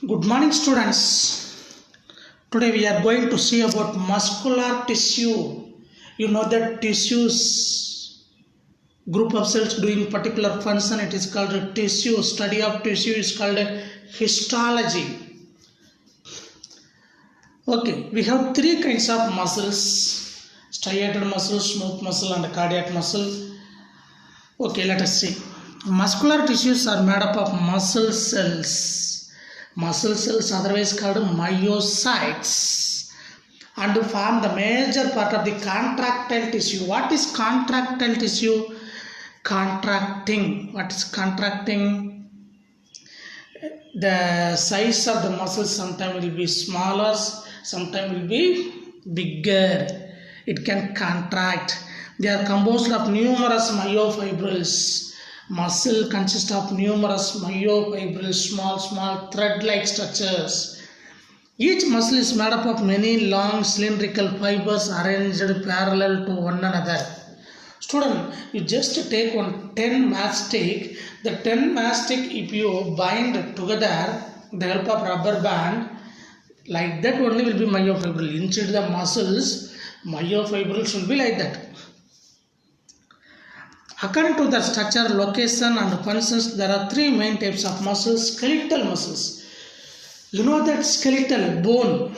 Good morning, students. Today we are going to see about muscular tissue. You know that tissues, group of cells doing particular function, it is called a tissue. Study of tissue is called a histology. Okay, we have three kinds of muscles: striated muscle, smooth muscle, and cardiac muscle. Okay, let us see. Muscular tissues are made up of muscle cells. Muscle cells, otherwise called myocytes, and form the major part of the contractile tissue. What is contractile tissue? Contracting. What is contracting? The size of the muscles sometimes will be smaller, sometimes will be bigger. It can contract. They are composed of numerous myofibrils. Muscle consists of numerous myofibrils, small thread-like structures. Each muscle is made up of many long cylindrical fibers arranged parallel to one another. Student, you just take one 10 matchstick. The 10 matchstick, if you bind together with the help of rubber band, like that only will be myofibril. Inside the muscles, myofibrils will be like that. According to the structure, location and functions, there are three main types of muscles. Skeletal muscles. You know that skeletal bone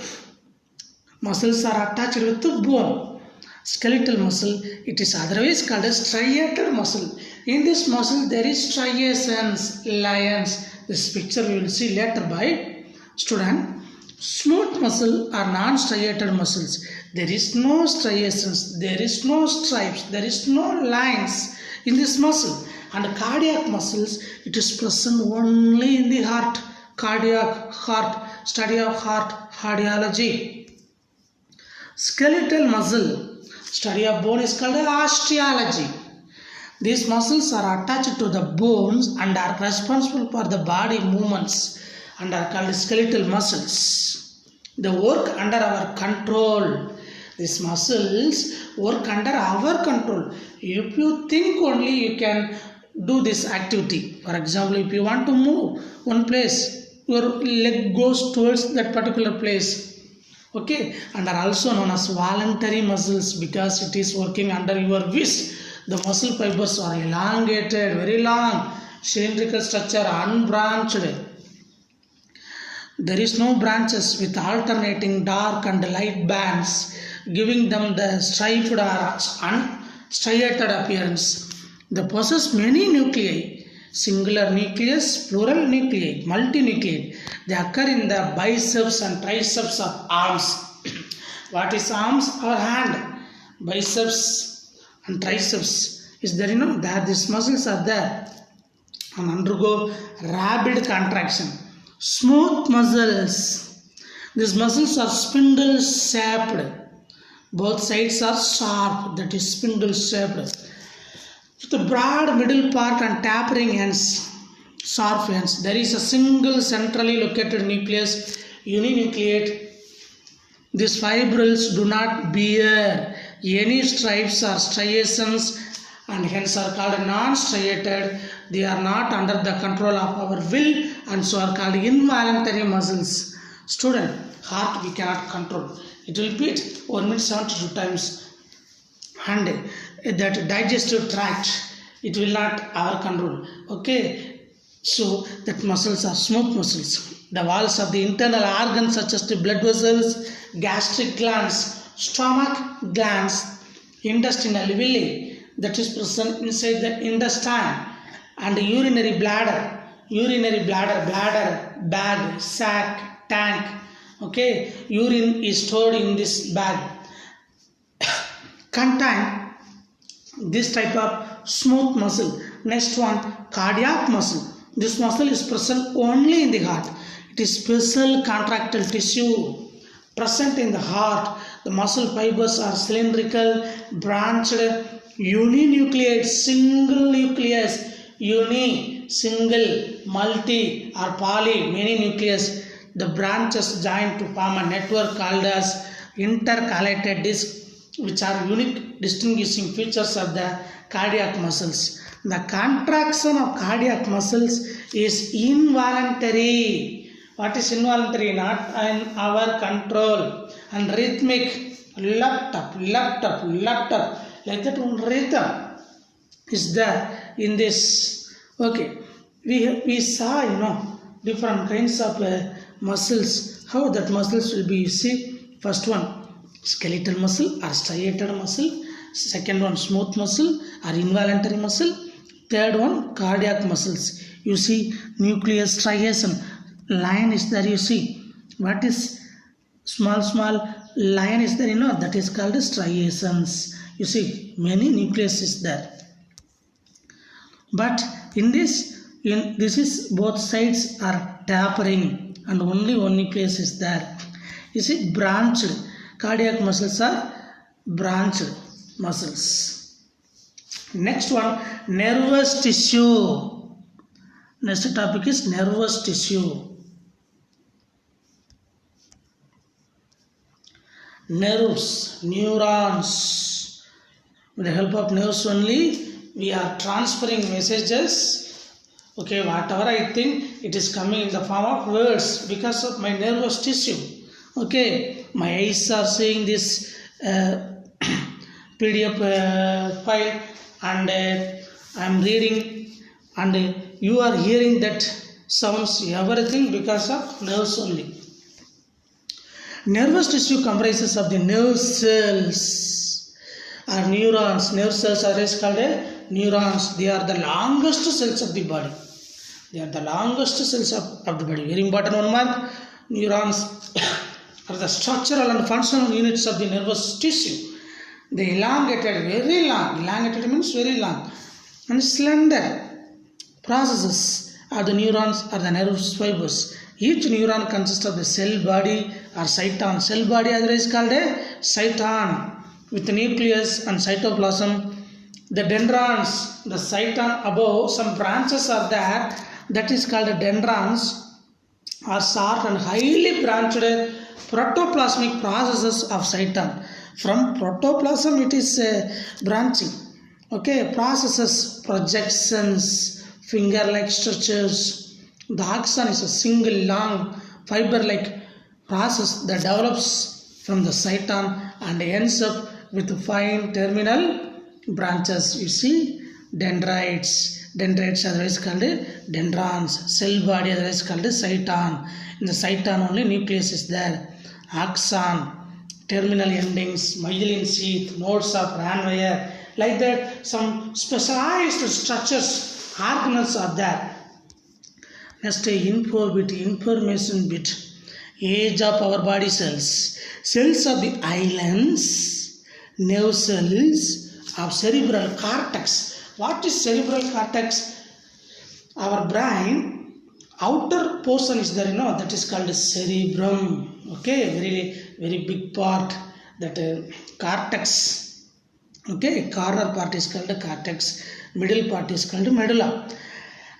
muscles are attached with the bone. Skeletal muscle, it is otherwise called a striated muscle. In this muscle, there is striations, lines. This picture we will see later by student. Smooth muscle are non-striated muscles. There is no striations, there is no stripes, there is no lines in this muscle. And cardiac muscles, it is present only in the heart. Cardiac, heart, study of heart, cardiology. Skeletal muscle, study of bone is called osteology. These muscles are attached to the bones and are responsible for the body movements and are called skeletal muscles. They work under our control. These muscles work under our control. If you think only, you can do this activity. For example, if you want to move one place, your leg goes towards that particular place. Okay, and are also known as voluntary muscles because it is working under your wish. The muscle fibers are elongated, very long, cylindrical structure, unbranched. There is no branches with alternating dark and light bands, giving them the striped or unstriated appearance. They possess many nuclei: singular nucleus, plural nuclei, multinucleate. They occur in the biceps and triceps of arms. What is arms or hand? Biceps and triceps is there, that these muscles are there and undergo rapid contraction. Smooth muscles. These muscles are spindle shaped. Both sides are sharp, that is spindle shaped. With a broad middle part and tapering ends, sharp ends. There is a single centrally located nucleus, uninucleate. These fibrils do not bear any stripes or striations and hence are called non-striated. They are not under the control of our will and so are called involuntary muscles. Student, heart we cannot control. It will beat 1 minute 72 times. And that digestive tract, it will not our control. Okay, so that muscles are smooth muscles. The walls of the internal organs such as the blood vessels, gastric glands, stomach glands, intestinal villi, that is present inside the intestine, and urinary bladder, bag, sac, tank. Okay, urine is stored in this bag. Contain this type of smooth muscle. Next one, cardiac muscle. This muscle is present only in the heart. It is special contractile tissue present in the heart. The muscle fibers are cylindrical, branched, uninucleate, single nucleus, single, multi or poly, many nucleus. The branches join to form a network called as intercalated disc, which are unique distinguishing features of the cardiac muscles. The contraction of cardiac muscles is involuntary. What is involuntary? Not in our control. And rhythmic, lucked up, lucked up, lucked up, like that one rhythm is there in this. Okay, we saw different kinds of muscles. How that muscles will be? You see, first one skeletal muscle or striated muscle. Second one smooth muscle or involuntary muscle. Third one cardiac muscles. You see nucleus, striation, line is there. You see what is small line is there, that is called striations. You see many nucleus is there, but in this is both sides are tapering and only one nucleus is there. You see branched cardiac muscles are branched muscles. Next one, nervous tissue. Next topic is nervous tissue. Nerves, neurons. With the help of nerves only we are transferring messages. Okay, whatever I think it is coming in the form of words because of my nervous tissue. Okay, my eyes are seeing this PDF file and I am reading, and you are hearing that sounds, everything because of nerves only. Nervous tissue comprises of the nerve cells or neurons. Nerve cells are called neurons. They are the longest cells of the body. They are the longest cells of the body. Very important one mark. Neurons are the structural and functional units of the nervous tissue. They elongated, very long. Elongated means very long. And slender processes are the neurons or the nerve fibers. Each neuron consists of the cell body or cyton. Cell body otherwise called a cyton with the nucleus and cytoplasm. The dendrons, the cyton above, some branches are there, that is called dendrons, are short and highly branched protoplasmic processes of cyton. From protoplasm it is branching. Okay, processes, projections, finger-like structures. The axon is a single long fiber-like process that develops from the cyton and ends up with fine terminal branches. You see dendrites. Dendrites otherwise called dendrons. Cell body otherwise called cyton. In the cyton only nucleus is there. Axon, terminal endings, myelin sheath, nodes of Ranvier, like that some specialized structures, organelles are there. Next, info bit, information bit. Age of our body cells. Cells of the islands, nerve cells of cerebral cortex. What is cerebral cortex? Our brain outer portion is there, that is called cerebrum. Okay, very big part, that cortex. Okay, corner part is called cortex, middle part is called medulla.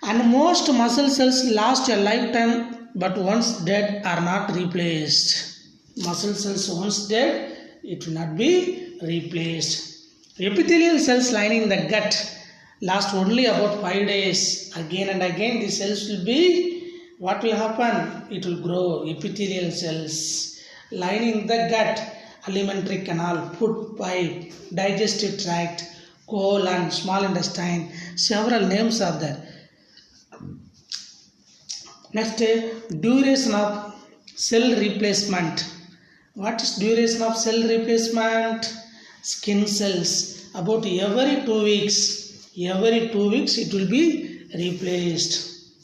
And most muscle cells last a lifetime, but once dead are not replaced. Muscle cells once dead, it will not be replaced. Epithelial cells lining the gut last only about 5 days. Again and again the cells will be, what will happen? It will grow. Epithelial cells lining the gut, alimentary canal, food pipe, digestive tract, colon, small intestine. Several names are there. Next, duration of cell replacement. What is duration of cell replacement? Skin cells, about every 2 weeks. Every 2 weeks it will be replaced.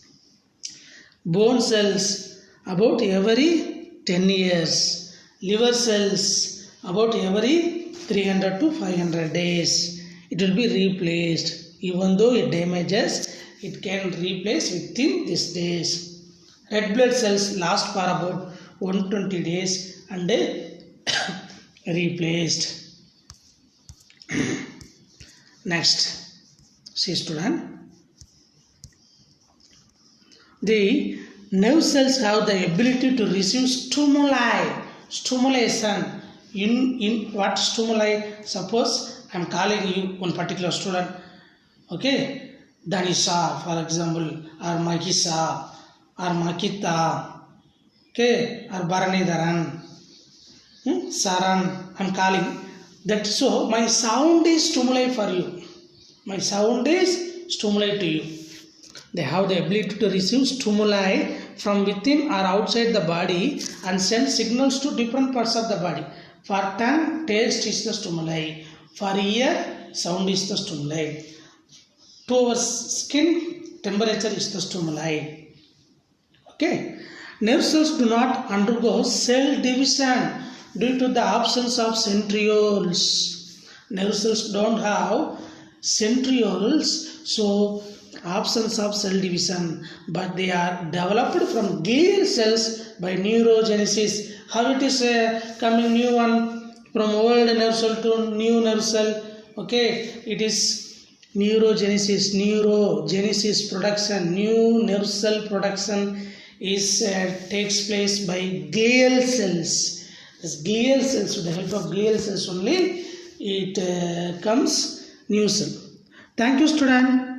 Bone cells, about every 10 years. Liver cells, about every 300 to 500 days. It will be replaced. Even though it damages, it can replace within these days. Red blood cells last for about 120 days and replaced. Next, see student. The nerve cells have the ability to receive stimulation. In what stimuli? Suppose I am calling you one particular student. Okay, Danisha, for example, or Makisa, or Makita, Okay, or Bharanidharan, Saran, I'm calling. That so my sound is stimuli for you. My sound is stimuli to you. They have the ability to receive stimuli from within or outside the body and send signals to different parts of the body. For tongue, taste is the stimuli. For ear, sound is the stimuli. To our skin, temperature is the stimuli. Okay. Nerve cells do not undergo cell division due to the absence of centrioles. Nerve cells don't have centrioles, so absence of cell division, but they are developed from glial cells by neurogenesis. How it is coming new one from old nerve cell to new nerve cell? Okay, it is neurogenesis production, new nerve cell production is takes place by glial cells. This glial cells, with the help of glial cells only, it comes new cell. Thank you, student.